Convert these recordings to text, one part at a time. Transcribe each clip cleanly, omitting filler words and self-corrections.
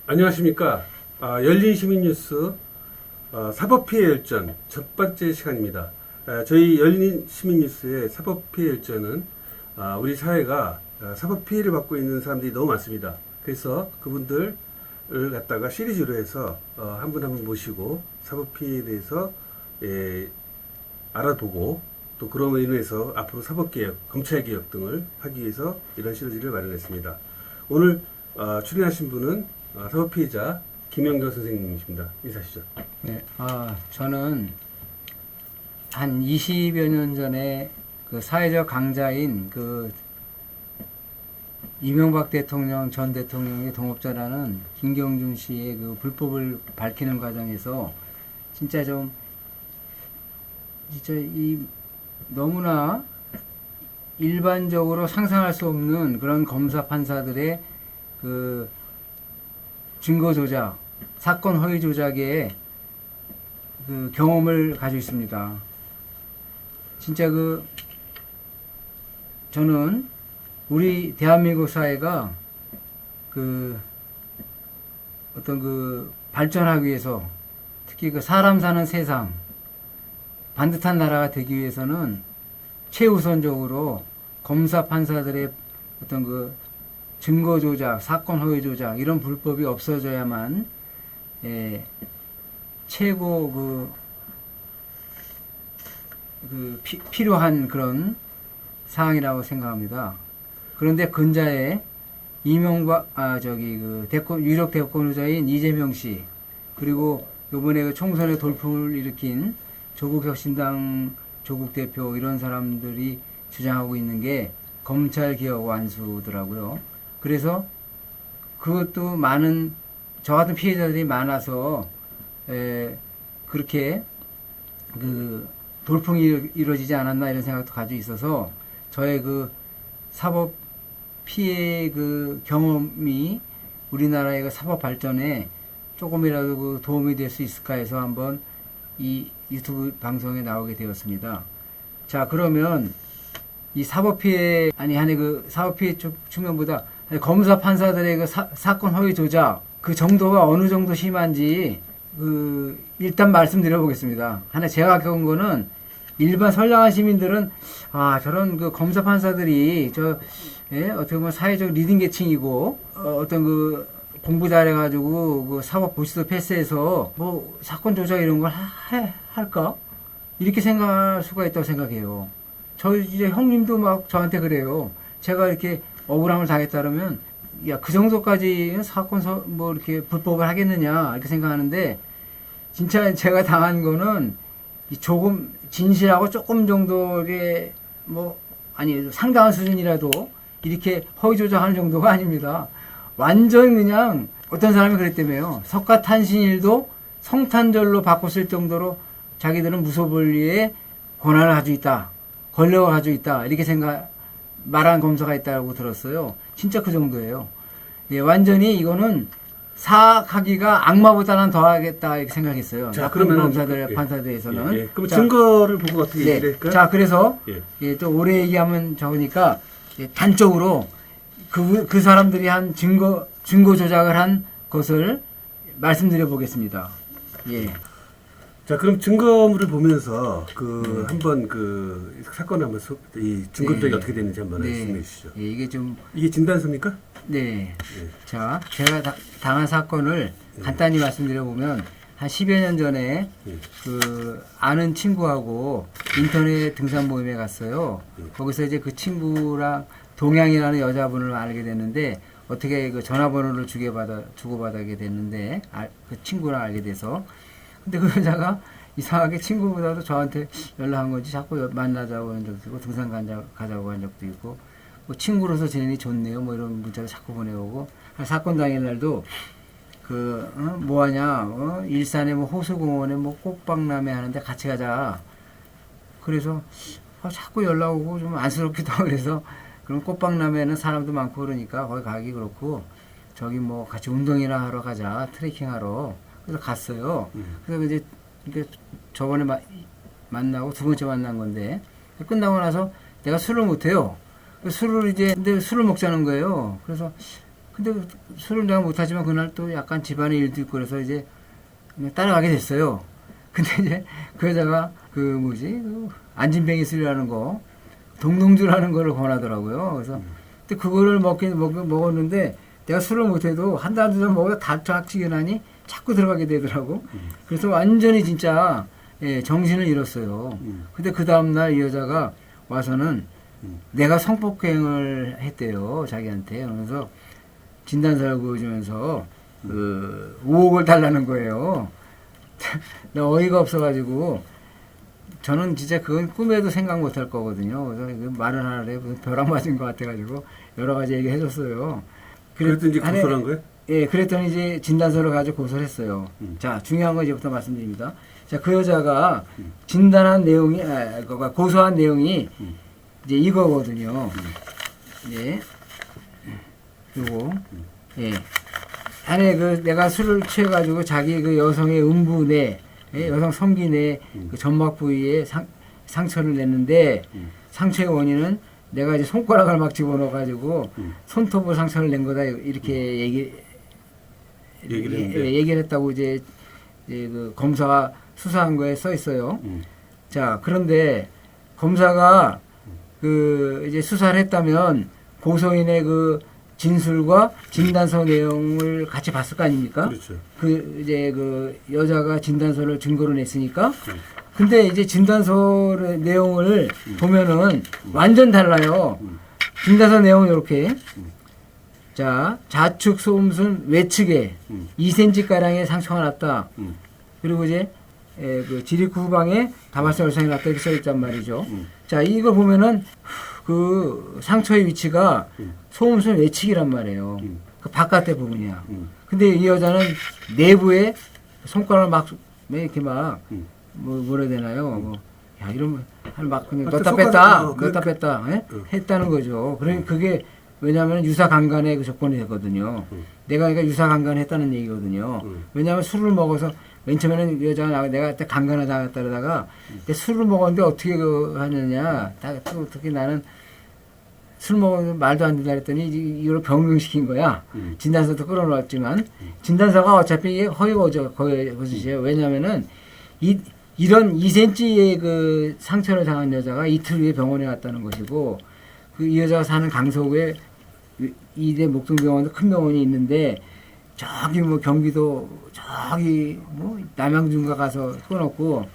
안녕하십니까. 열린 시민뉴스 사법피해 열전 첫 번째 시간입니다. 저희 열린 시민뉴스의 사법피해 열전은 우리 사회가 사법피해를 받고 있는 사람들이 너무 많습니다. 그래서 그분들을 갖다가 시리즈로 해서 한 분 한 분 모시고 사법피해에 대해서 알아보고 또 그럼으로 인해서 앞으로 사법개혁, 검찰개혁 등을 하기 위해서 이런 시리즈를 마련했습니다. 오늘 출연하신 분은 사법피해자 김영경 선생님이십니다. 인사하시죠. 네, 저는 한 20여 년 전에 그 사회적 강자인 그 이명박 대통령 전 대통령의 동업자라는 김경준 씨의 그 불법을 밝히는 과정에서 진짜 이 너무나 일반적으로 상상할 수 없는 그런 검사 판사들의 그 증거 조작, 사건 허위 조작의 그 경험을 가지고 있습니다. 진짜 저는 우리 대한민국 사회가 발전하기 위해서 특히 사람 사는 세상, 반듯한 나라가 되기 위해서는 최우선적으로 검사 판사들의 증거 조작, 사건 허위 조작 이런 불법이 없어져야만 최고 필요한 그런 사항이라고 생각합니다. 그런데 근자에 이명박 유력 대권 후자인 이재명 씨 그리고 이번에 총선에 돌풍을 일으킨 조국혁신당 조국 대표 이런 사람들이 주장하고 있는 게 검찰개혁 완수더라고요. 그래서 그것도 저 같은 피해자들이 많아서 그렇게 돌풍이 이루어지지 않았나 이런 생각도 가지고 있어서 저의 사법 피해 경험이 우리나라의 사법 발전에 조금이라도 도움이 될 수 있을까 해서 한번 이 유튜브 방송에 나오게 되었습니다. 자, 그러면 이 사법피해 사법피해 측면보다 검사 판사들의 사건 허위 조작 그 정도가 어느 정도 심한지 일단 말씀드려 보겠습니다. 제가 겪은 거는 일반 선량한 시민들은 저런 검사 판사들이 어떻게 보면 사회적 리딩 계층이고 공부 잘해가지고 사법 보시도 패스해서 사건 조작 이런 걸 할까? 이렇게 생각할 수가 있다고 생각해요. 이제 형님도 막 저한테 그래요. 제가 이렇게 억울함을 당했다 그러면 그 정도까지 사건 이렇게 불법을 하겠느냐 이렇게 생각하는데 진짜 제가 당한 거는 조금 진실하고 조금 정도의 상당한 수준이라도 이렇게 허위 조작하는 정도가 아닙니다. 완전 그냥 어떤 사람이 그랬다며요. 석가탄신일도 성탄절로 바꿨을 정도로 자기들은 무소불위의 권한을 가지고 있다. 권력을 가지고 있다. 이렇게 말한 검사가 있다고 들었어요. 진짜 그 정도예요. 완전히 이거는 사학하기가 악마보다는 더하겠다 이렇게 생각했어요. 자, 그러면 검사들 판사들에서는. 그럼 증거를 보고 어떻게 얘기할까요? 자, 그래서 또 오래 얘기하면 적으니까 단적으로 그 사람들이 한 증거 조작을 한 것을 말씀드려 보겠습니다. 자, 그럼 증거물을 보면서 한번 사건을 한번 이 증거들이 어떻게 되는지 한번 말씀해 주시죠. 이게 진단서입니까? 네. 자, 제가 당한 사건을 간단히 말씀드려 보면 한 10여 년 전에 아는 친구하고 인터넷 등산 모임에 갔어요. 거기서 이제 그 친구랑 동양이라는 여자분을 알게 됐는데 어떻게 전화번호를 주고받게 됐는데 그 친구랑 알게 돼서 근데 그 여자가 이상하게 친구보다도 저한테 연락한 건지 자꾸 만나자고 한 적도 있고 등산 가자고 한 적도 있고 친구로서 지내니 좋네요 이런 문자를 자꾸 보내오고 사건 당일날도 뭐하냐 일산에 호수공원에 꽃박람회 하는데 같이 가자 그래서 자꾸 연락 오고 좀 안쓰럽기도 하고 그래서 그럼 꽃박람회는 사람도 많고 그러니까 거기 가기 그렇고 같이 운동이나 하러 가자 트레킹 하러 그래서 갔어요. 그래서 이제 저번에 만나고 두 번째 만난 건데 끝나고 나서 내가 술을 못 해요. 술을 근데 술을 먹자는 거예요. 그래서 근데 술을 내가 못하지만 그날 또 약간 집안에 일도 있고 그래서 이제 그냥 따라가게 됐어요. 근데 이제 그 여자가 그 뭐지 그 안진뱅이 술이라는 거 동동주라는 거를 권하더라고요. 그래서 근데 그거를 먹었는데 내가 술을 못해도 한 달 두 달 먹어도 달짝지근하니 자꾸 들어가게 되더라고. 그래서 완전히 진짜 예, 정신을 잃었어요. 근데 그 다음날 이 여자가 와서는 내가 성폭행을 했대요. 자기한테. 그래서 진단서를 보여주면서 그 5억을 달라는 거예요. 나 어이가 없어가지고 저는 진짜 그건 꿈에도 생각 못할 거거든요. 그래서 말을 하는데 무슨 벼락 맞은 것 같아가지고 여러 가지 얘기 해줬어요. 그랬더니 이제 고소한 거예요? 예, 그랬더니 이제 진단서를 가지고 고소를 했어요. 자, 중요한 건 이제부터 말씀드립니다. 자, 그 여자가 진단한 내용이, 고소한 내용이 이제 이거거든요. 예. 요거. 예. 안에 그 내가 술을 취해가지고 자기 그 여성의 음부 내, 예? 여성 성기 내 그 점막 부위에 상처를 냈는데 상처의 원인은 내가 이제 손가락을 막 집어넣어가지고 손톱으로 상처를 낸 거다 이렇게 얘기를 했다고 이제 그 검사가 수사한 거에 써 있어요. 자, 그런데 검사가 그 이제 수사를 했다면 고소인의 그 진술과 진단서 내용을 같이 봤을 거 아닙니까? 그렇죠. 그 이제 그 여자가 진단서를 증거로 냈으니까. 근데 이제 진단서 내용을 보면은 완전 달라요. 진단서 내용은 이렇게. 자, 좌측 소음순 외측에 2cm 가량의 상처가 났다. 그리고 이제 그 지리쿠 후방에 다발성 열상이 났다 이렇게 써 있단 말이죠. 자, 이거 보면은 그 상처의 위치가 소음순 외측이란 말이에요. 그 바깥의 부분이야. 근데 이 여자는 내부에 손가락을 막 이렇게 막 뭐라 해야 되나요? 뭐, 야, 이러면 막 그냥 넣었다 뺐다 예? 했다는 거죠. 그러니까 그게 왜냐하면 유사강간의 그 조건이 되거든요. 내가 그러니까 유사강간을 했다는 얘기거든요. 왜냐하면 술을 먹어서 맨 처음에는 여자가 내가 그때 강간을 당했다 그러다가 술을 먹었는데 어떻게 하느냐. 또 어떻게 나는 술 먹으면 말도 안 된다 그랬더니 이걸 병명시킨 거야. 진단서도 끌어놓았지만 진단서가 어차피 이게 허위거짓이에요. 왜냐하면은 이런 2cm의 그 상처를 당한 여자가 이틀 후에 병원에 갔다는 것이고 그 이 여자가 사는 강서구에 이대 목동병원도 큰 병원이 있는데 저기 뭐 경기도 저기 뭐 남양주인가 가서 끊었고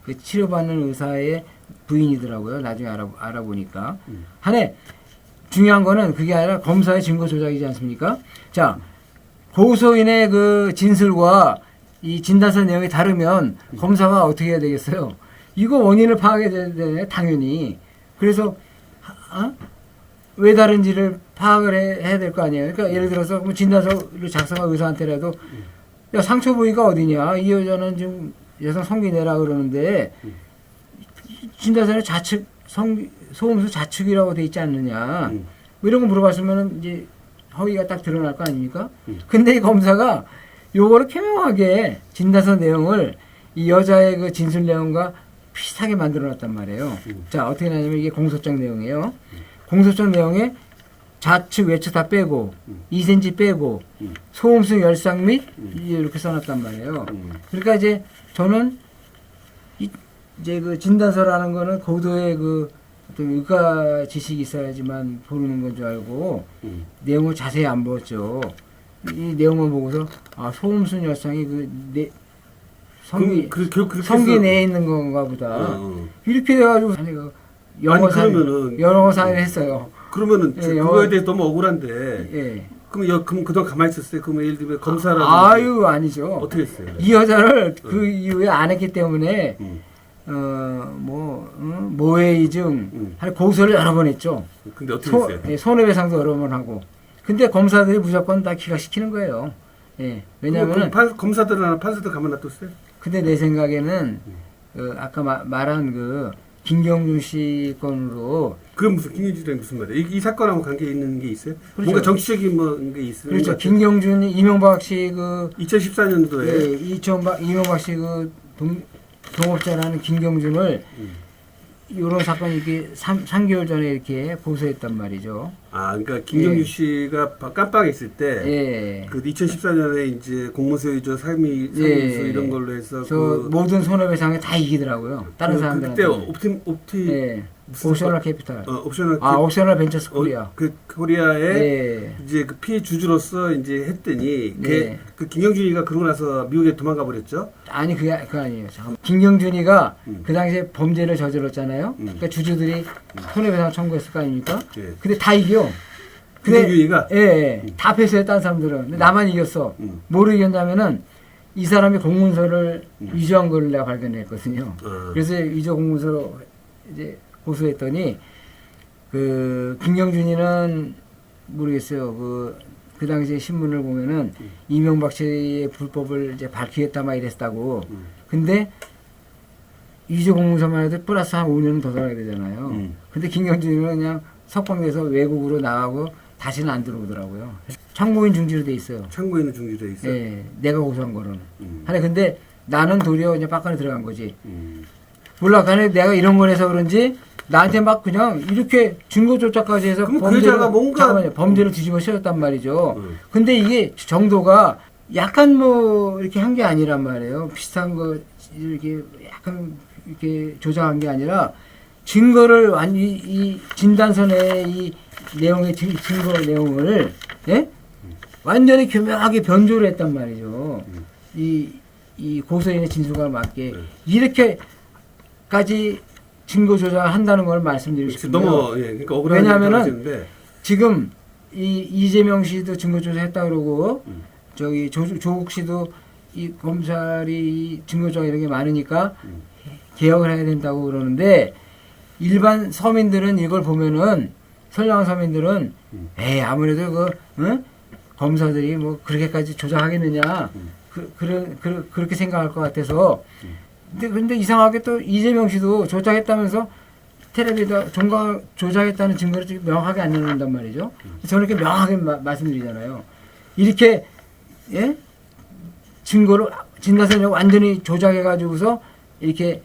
그 치료받는 의사의 부인이더라고요. 나중에 알아보니까. 한해 중요한 거는 그게 아니라 검사의 증거 조작이지 않습니까? 자, 고소인의 그 진술과 이 진단서 내용이 다르면 검사가 어떻게 해야 되겠어요? 이거 원인을 파악해야 되네, 당연히. 그래서 왜 다른지를 파악을 해야 될 거 아니에요. 그러니까 예를 들어서 뭐 진단서를 작성한 의사한테라도 야, 상처 부위가 어디냐? 이 여자는 지금 여성 성기 내라 그러는데 진단서는 좌측 소음수 좌측이라고 돼 있지 않느냐? 뭐 이런 거 물어봤으면 이제 허위가 딱 드러날 거 아닙니까? 근데 이 검사가 요거를 캐명하게 진단서 내용을 이 여자의 그 진술 내용과 비슷하게 만들어 놨단 말이에요. 자, 어떻게 나냐면 이게 공소장 내용이에요. 공소장 내용에 좌측 외측 다 빼고 2cm 빼고 소음수 열상 및 이렇게 써놨단 말이에요. 그러니까 이제 저는 이제 그 진단서라는 거는 고도의 그 어떤 의과 지식이 있어야지만 보는 건 줄 알고 내용을 자세히 안 보았죠. 이 내용을 보고서 소음순 열상이 성기 내에 있는 건가 보다. 이렇게 돼가지고 아니 영어 상의를 했어요. 그러면은 예, 그거에 대해 너무 억울한데. 예. 그럼 그동안 가만히 있었어요? 그러면 예를 들면 검사라든지. 아유, 아니죠. 어떻게 했어요? 이 여자를 그 이후에 안 했기 때문에 모해이증 고소를 여러 번 했죠. 근데 어떻게 했어요? 예, 손해배상도 여러 번 하고. 근데 검사들이 무조건 다 기각시키는 거예요. 예. 왜냐면은 검사들이나 판사들 가만 놔뒀어요? 근데 내 생각에는 아까 말한 그 김경준 씨 건으로 그건 무슨 김경준이 무슨 말이에요? 이 사건하고 관계 있는 게 있어요? 그렇죠. 뭔가 정치적인 게 있어요? 그렇죠. 김경준이 이명박 씨 2014년도에 이명박 씨 동업자라는 김경준을 이런 사건이 이렇게 3개월 전에 이렇게 고소했단 말이죠. 아, 그러니까 김경주 씨가 깜빵했을 때, 예. 그 2014년에 이제 공무소유주 상임위수 예. 이런 걸로 해서 저 그 모든 손해배상에 다 이기더라고요. 다른 사람들한테. 그때 옵티 예. 무슨 옵셔널 캐피탈. 옵셔널 옵셔널 벤처스 코리아. 그 코리아의 예. 이제 그 피해 주주로서 이제 했더니 네. 그 김경준이가 그러고 나서 미국에 도망가 버렸죠. 아니 그거 아니에요. 잠깐만. 김경준이가 음. 그 당시에 범죄를 저질렀잖아요. 그러니까 주주들이 손해배상 청구했을 거 아닙니까? 예. 근데 다 이겨. 김경준이가 예, 예. 다 패소해 딴 사람들은. 근데 나만 이겼어. 뭐를 이겼냐면은 이 사람이 공문서를 위조한 걸 내가 발견했거든요. 그래서 위조 공문서로 이제 고소했더니 그 김경준이는 모르겠어요. 그 당시에 신문을 보면은 이명박 씨의 불법을 이제 밝히겠다 막 이랬다고. 근데 위조 공문서만 해도 플러스 한 5년은 더 살아야 되잖아요. 근데 김경준이는 그냥 석방돼서 외국으로 나가고 다시는 안 들어오더라고요. 참고인 중지로 돼 있어요. 참고인은 중지돼 있어. 예, 내가 고소한 거는. 하여 근데 나는 도리어 그냥 빡간에 들어간 거지. 몰라, 간에 내가 이런 걸 해서 그런지 나한테 막 그냥 이렇게 증거 조작까지 해서 그럼 그 여자가 뭔가 잠깐만요, 범죄를 뒤집어 씌웠단 말이죠. 근데 이게 정도가 약간 뭐 이렇게 한 게 아니란 말이에요. 비슷한 거 이렇게 약간 이렇게 조작한 게 아니라 증거를 완전히 이 진단서의 이 내용의 증거 내용을 예? 완전히 교묘하게 변조를 했단 말이죠. 이 고소인의 진술과 맞게 이렇게까지 증거 조작을 한다는 걸 말씀드리고 싶습니다. 너무 그러니까 억울한 왜냐하면은 지금 이 이재명 씨도 증거 조작했다 그러고 저기 조국 씨도 이 검찰이 이 증거 조작 이런 게 많으니까 개혁을 해야 된다고 그러는데 일반 서민들은 이걸 보면은 선량한 서민들은 에이 아무래도 검사들이 뭐 그렇게까지 조작하겠느냐 그렇게 생각할 것 같아서 근데 이상하게 또 이재명 씨도 조작했다면서 텔레비에다 조작했다는 증거를 명확하게 안 내놓는단 말이죠. 저는 이렇게 명확하게 말씀드리잖아요. 이렇게 예? 증거를 진단서를 완전히 조작해가지고서 이렇게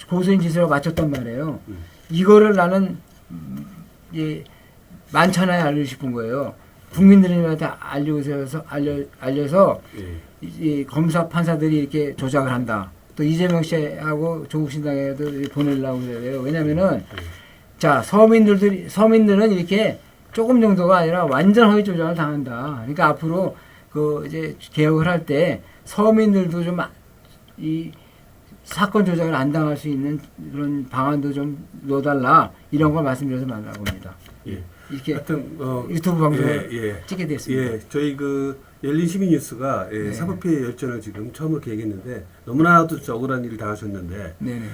고소인 진술을 맞췄단 말이에요. 이거를 나는 만천하에 알리고 싶은 거예요. 국민들한테 알려서 이 검사 판사들이 이렇게 조작을 한다. 또 이재명 씨하고 조국 신당에도 보내려고 그래요. 왜냐면은 자 서민들은 이렇게 조금 정도가 아니라 완전 허위 조작을 당한다. 그러니까 앞으로 그 이제 개혁을 할 때 서민들도 좀 이 사건 조작을 안 당할 수 있는 그런 방안도 좀 넣어달라 이런 걸 말씀드려서 만나고 봅니다. 예. 이렇게 하여튼 유튜브 방송을 찍게 됐습니다. 예, 저희 그 열린 시민뉴스가 사법피해 열전을 지금 처음으로 계획했는데 너무나도 억울한 일을 당하셨는데 네네.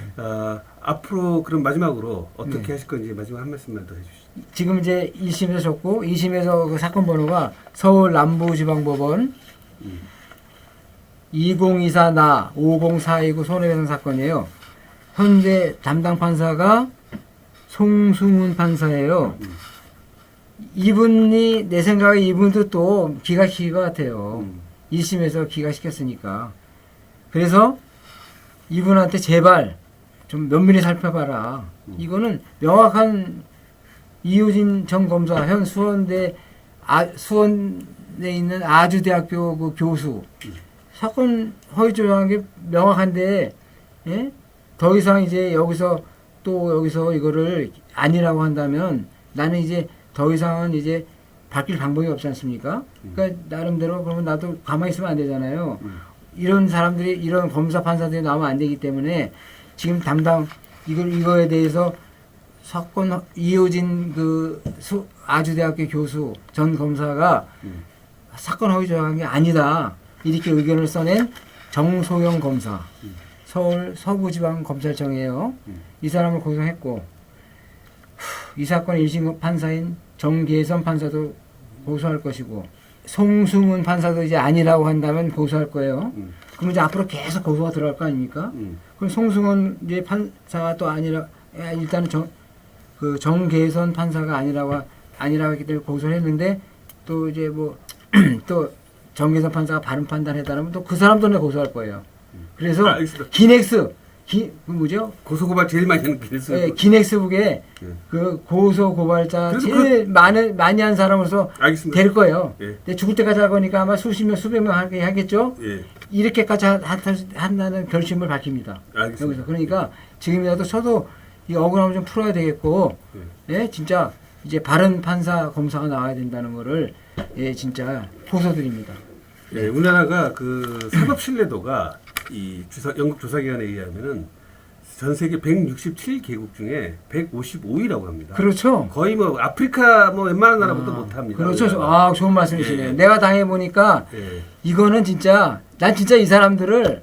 앞으로 그럼 마지막으로 어떻게 하실 건지 마지막 한 말씀만 더 해주시죠. 지금 이제 1심에서 졌고 2심에서 그 사건 번호가 서울 남부지방법원 2024 나 50429 손해배상 사건이에요. 현재 담당 판사가 송승훈 판사예요. 이분이 내 생각에 이분도 또 기각시킬 것 같아요. 1심에서 기각시켰으니까. 그래서 이분한테 제발 좀 면밀히 살펴봐라. 이거는 명확한 이효진 전 검사 현 수원대 수원에 있는 아주대학교 그 교수 사건 허위 조작한 게 명확한데 예? 더 이상 이제 여기서 이거를 아니라고 한다면 나는 이제 더 이상은 이제 바뀔 방법이 없지 않습니까? 그러니까 나름대로 그러면 나도 가만히 있으면 안 되잖아요. 이런 사람들이 이런 검사 판사들이 나오면 안 되기 때문에 지금 담당 이거에 대해서 사건 이효진 그 아주대학교 교수 전 검사가 사건 허위 조작한 게 아니다. 이렇게 의견을 써낸 정소영 검사, 서울 서부지방검찰청이에요. 이 사람을 고소했고 이 사건 1심 판사인 정계선 판사도 고소할 것이고 송승훈 판사도 이제 아니라고 한다면 고소할 거예요. 그럼 이제 앞으로 계속 고소가 들어갈 거 아닙니까? 그럼 송승훈 이제 판사가 또 일단은 정계선 판사가 아니라고 했기 때문에 고소를 했는데 또 이제 뭐 또 정계선 판사가 바른 판단했다면 또 그 사람도 내가 고소할 거예요. 그래서 그 뭐죠? 고소고발 제일 많이 하는 기네스. 예, 기네스북에 예. 그 고소 고발자 그래도 제일 많이 한 사람으로서 알겠습니다. 될 거예요. 예. 근데 죽을 때까지 할 거니까 아마 수십 명, 수백 명 하겠죠? 예. 이렇게까지 한다는 결심을 밝힙니다. 알겠습니다. 여기서. 그러니까 지금이라도 저도 이 억울함을 좀 풀어야 되겠고, 예, 진짜 이제 바른 판사 검사가 나와야 된다는 거를, 예, 진짜 호소드립니다. 예, 우리나라가 그 사법 신뢰도가 이 영국 조사기관에 의하면은 전 세계 167개국 중에 155위라고 합니다. 그렇죠. 거의 뭐 아프리카 뭐 웬만한 나라보다 못합니다. 그렇죠. 우리나라가. 아, 좋은 말씀이시네요. 예. 내가 당해보니까 예. 이거는 진짜, 난 진짜 이 사람들을,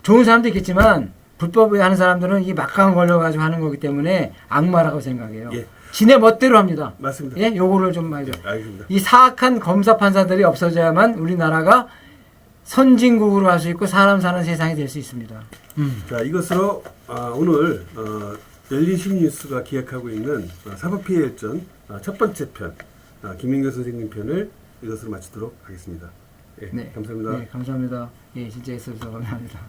좋은 사람도 있겠지만, 불법에 하는 사람들은 이 막강 걸려가지고 하는 거기 때문에 악마라고 생각해요. 예. 지네 멋대로 합니다. 맞습니다. 예, 요거를 좀 말이죠. 알겠습니다. 이 사악한 검사 판사들이 없어져야만 우리나라가 선진국으로 할 수 있고 사람 사는 세상이 될 수 있습니다. 자, 이것으로 오늘 열린 시민뉴스가 기획하고 있는 사법피해 열전 첫 번째 편 김민교 선생님 편을 이것으로 마치도록 하겠습니다. 예, 네, 감사합니다. 네, 감사합니다. 예, 진짜 있어서 감사합니다.